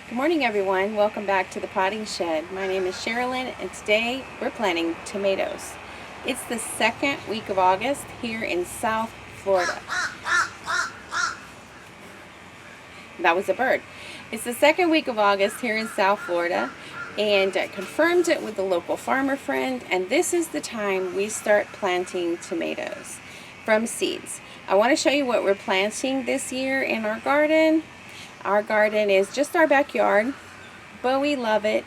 Good morning, everyone. Welcome back to the Potting Shed. My name is Sherilyn, and today we're planting tomatoes. It's the second week of August here in South Florida. That was a bird. It's the second week of August here in South Florida, and I confirmed it with a local farmer friend, and this is the time we start planting tomatoes from seeds. I want to show you what we're planting this year in our garden. Our garden is just our backyard, but we love it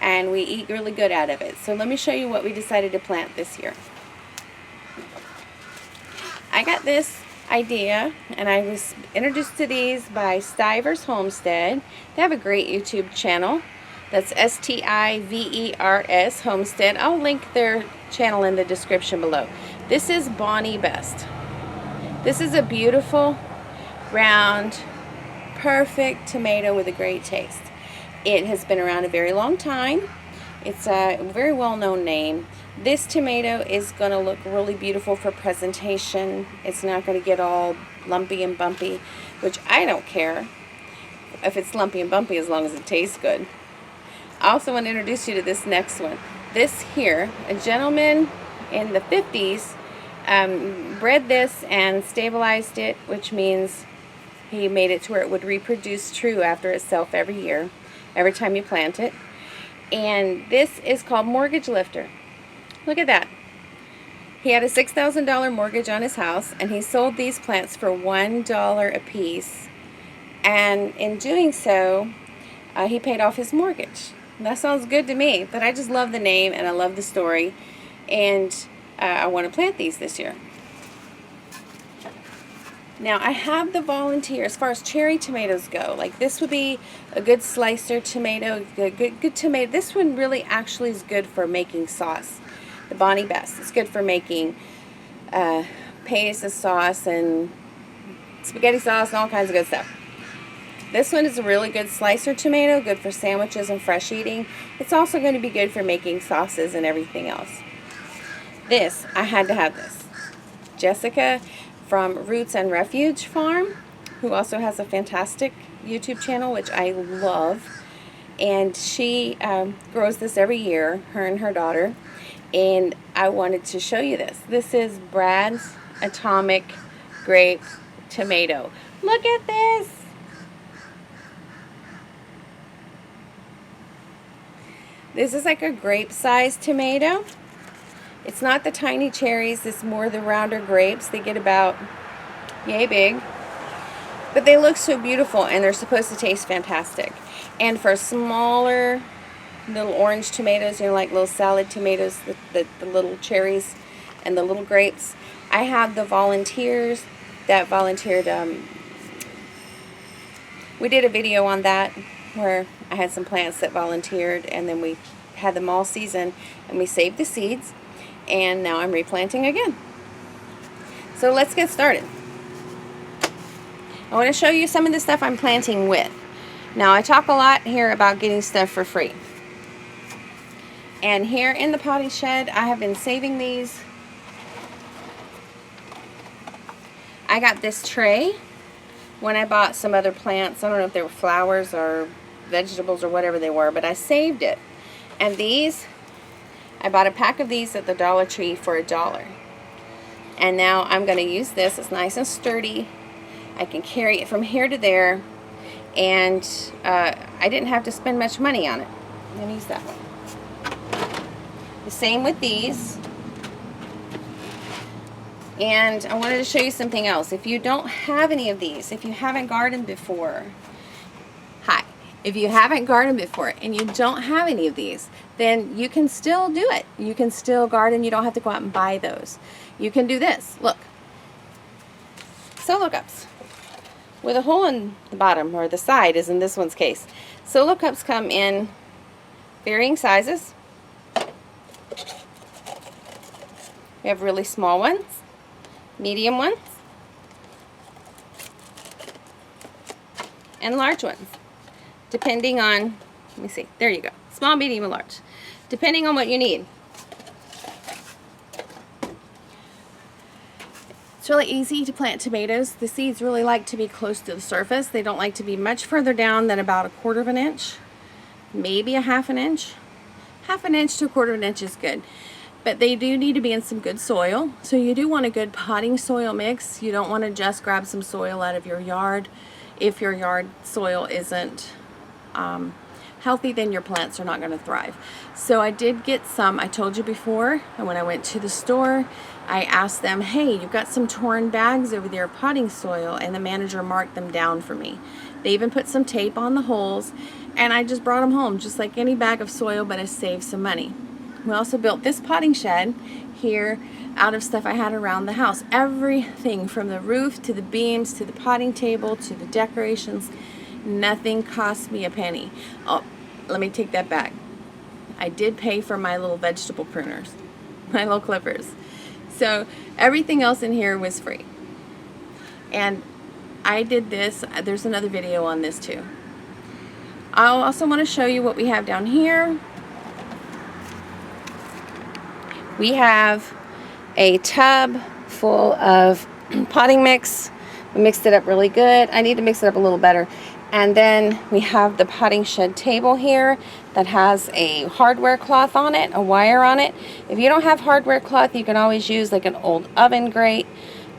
and we eat really good out of it. So let me show you what we decided to plant this year. I got this idea and I was introduced to these by Stivers Homestead. They have a great YouTube channel. That's Stivers Homestead. I'll link their channel in the description below. This is Bonnie Best. This is a beautiful, round, perfect tomato with a great taste. It has been around a very long time. It's a very well-known name. This tomato is going to look really beautiful for presentation. It's not going to get all lumpy and bumpy, which I don't care if it's lumpy and bumpy as long as it tastes good. I also want to introduce you to this next one. This here, a gentleman in the 50s bred this and stabilized it, which means he made it to where it would reproduce true after itself every year, every time you plant it. And this is called Mortgage Lifter. Look at that. He had a $6,000 mortgage on his house, and he sold these plants for $1 a piece. And in doing so, he paid off his mortgage. That sounds good to me, but I just love the name and I love the story. And I want to plant these this year. Now I have the volunteer as far as cherry tomatoes go. Like this would be a good slicer tomato, good tomato. This one really actually is good for making sauce. The Bonnie Best. It's good for making pasta sauce and spaghetti sauce and all kinds of good stuff. This one is a really good slicer tomato, good for sandwiches and fresh eating. It's also going to be good for making sauces and everything else. This, I had to have this. Jessica from Roots and Refuge Farm, who also has a fantastic YouTube channel, which I love. And she grows this every year, her and her daughter. And I wanted to show you this. This is Brad's Atomic Grape Tomato. Look at this. This is like a grape-sized tomato. It's not the tiny cherries, it's more the rounder grapes. They get about yay big. But they look so beautiful and they're supposed to taste fantastic. And for smaller little orange tomatoes, you know, like little salad tomatoes, the little cherries and the little grapes, I have the volunteers that volunteered. We did a video on that where I had some plants that volunteered, and then we had them all season and we saved the seeds. And now I'm replanting again. So let's get started. I want to show you some of the stuff I'm planting with. Now I talk a lot here about getting stuff for free. And here in the potting shed, I have been saving these. I got this tray when I bought some other plants. I don't know if they were flowers or vegetables or whatever they were, but I saved it. And these, I bought a pack of these at the Dollar Tree for $1. And now I'm going to use this. It's nice and sturdy. I can carry it from here to there. And I didn't have to spend much money on it. I'm going to use that one. The same with these. And I wanted to show you something else. If you don't have any of these, if you haven't gardened before, if you haven't gardened before and you don't have any of these, then you can still do it. You can still garden. You don't have to go out and buy those. You can do this. Look. Solo cups with a hole in the bottom, or the side as in this one's case. Solo cups come in varying sizes. We have really small ones, medium ones, and large ones. Depending on, let me see, there you go. Small, medium, and large. Depending on what you need. It's really easy to plant tomatoes. The seeds really like to be close to the surface. They don't like to be much further down than about 1/4 of an inch, maybe a 1/2 an inch. 1/2 an inch to 1/4 of an inch is good. But they do need to be in some good soil. So you do want a good potting soil mix. You don't want to just grab some soil out of your yard. If your yard soil isn't healthy, then your plants are not going to thrive. So I did get some, I told you before, and when I went to the store, I asked them, hey, you've got some torn bags over there of potting soil, and the manager marked them down for me. They even put some tape on the holes, and I just brought them home, just like any bag of soil, but I saved some money. We also built this potting shed here out of stuff I had around the house. Everything from the roof to the beams to the potting table to the decorations, nothing cost me a penny. Oh, let me take that back. I did pay for my little vegetable pruners, my little clippers. So everything else in here was free. And I did this, there's another video on this too. I also want to show you what we have down here. We have a tub full of potting mix. We mixed it up really good. I need to mix it up a little better. And then we have the potting shed table here that has a hardware cloth on it, a wire on it. If you don't have hardware cloth, you can always use like an old oven grate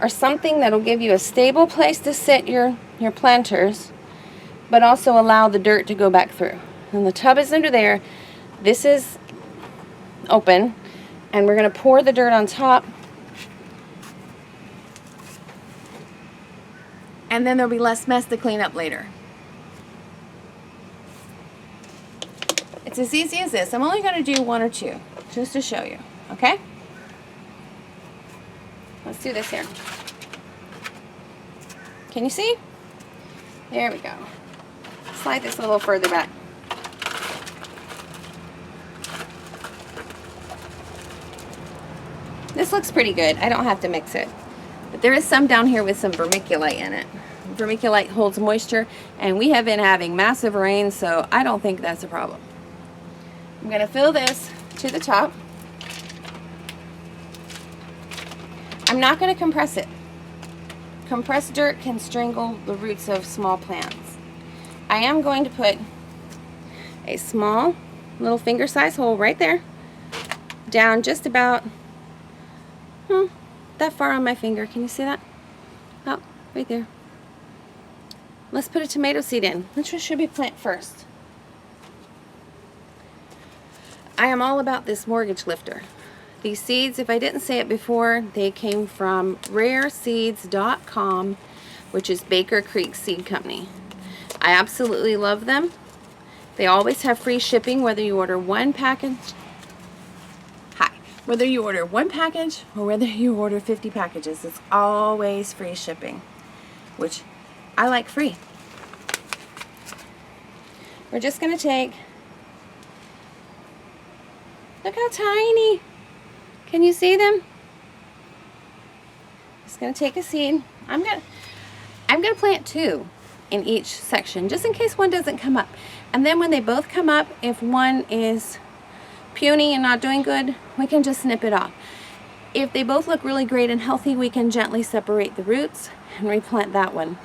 or something that'll give you a stable place to sit your planters, but also allow the dirt to go back through. And the tub is under there. This is open, and we're going to pour the dirt on top. And then there'll be less mess to clean up later. It's as easy as this. I'm only going to do 1 or 2 just to show you, okay? Let's do this here. Can you see? There we go. Slide this a little further back. This looks pretty good. I don't have to mix it. But there is some down here with some vermiculite in it. Vermiculite holds moisture, and we have been having massive rain, so I don't think that's a problem. I'm going to fill this to the top. I'm not going to compress it. Compressed dirt can strangle the roots of small plants. I am going to put a small little finger-sized hole right there, down just about that far on my finger. Can you see that? Oh, right there. Let's put a tomato seed in. Which one should we plant first? I am all about this mortgage lifter. These seeds, if I didn't say it before, they came from rareseeds.com, which is Baker Creek Seed Company. I absolutely love them. They always have free shipping, whether you order one package. Whether you order one package or whether you order 50 packages, it's always free shipping, which I like free. We're just going to take, look how tiny. Can you see them? Just going to take a seed. I'm going to plant 2 in each section, just in case one doesn't come up. And then when they both come up, if one is puny and not doing good, we can just snip it off. If they both look really great and healthy, we can gently separate the roots and replant that one.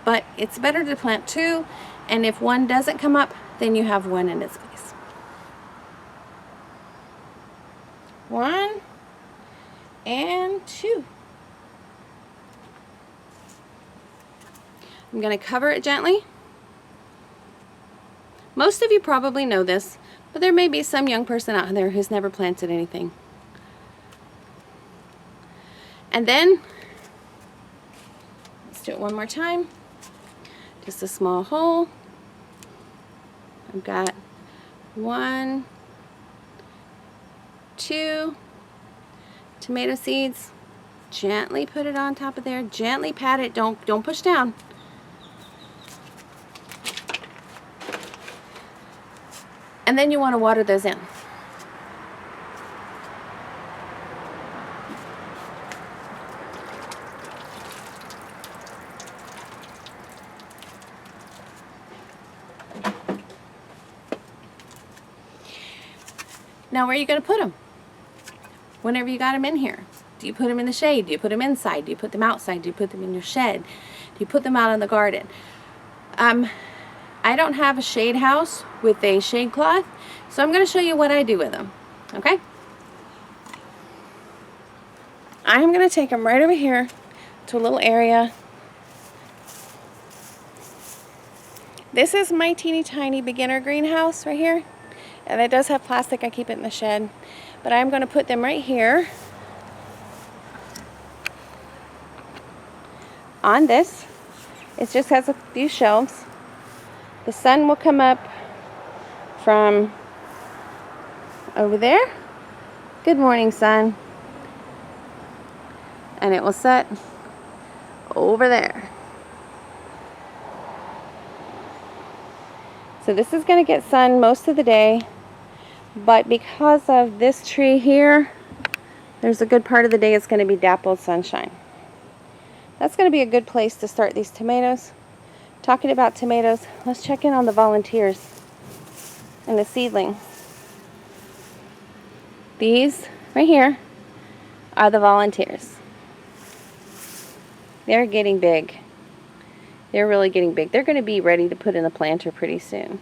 But it's better to plant 2, and if one doesn't come up, then you have 1 in its place. 1 and 2. I'm going to cover it gently. Most of you probably know this, but there may be some young person out there who's never planted anything. And then, let's do it one more time. Just a small hole. I've got 1, 2 tomato seeds. Gently put it on top of there. Gently pat it. Don't push down. And then you want to water those in. Now where are you going to put them? Whenever you got them in here. Do you put them in the shade? Do you put them inside? Do you put them outside? Do you put them in your shed? Do you put them out in the garden? I don't have a shade house with a shade cloth, so I'm going to show you what I do with them. Okay? I'm going to take them right over here to a little area. This is my teeny tiny beginner greenhouse right here, and it does have plastic. I keep it in the shed, but I'm going to put them right here on this. It just has a few shelves. The sun will come up from over there. Good morning, sun. And it will set over there. So this is going to get sun most of the day, but because of this tree here, there's a good part of the day it's going to be dappled sunshine. That's going to be a good place to start these tomatoes. Talking about tomatoes, let's check in on the volunteers and the seedlings. These right here are the volunteers. They're getting big. They're really getting big. They're going to be ready to put in the planter pretty soon.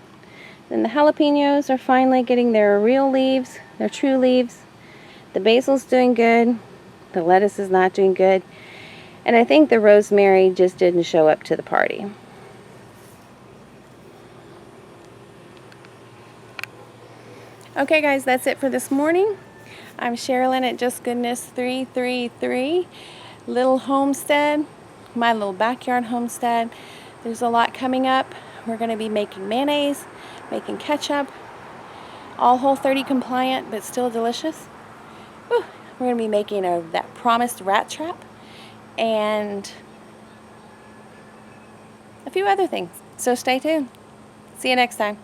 Then the jalapenos are finally getting their real leaves, their true leaves. The basil's doing good. The lettuce is not doing good. And I think the rosemary just didn't show up to the party. Okay guys, that's it for this morning. I'm Sherilyn at Just Goodness 333 Little Homestead, my little backyard homestead. There's a lot coming up. We're going to be making mayonnaise, making ketchup, all Whole30 compliant but still delicious. Whew. We're going to be making that promised rat trap and a few other things. So stay tuned. See you next time.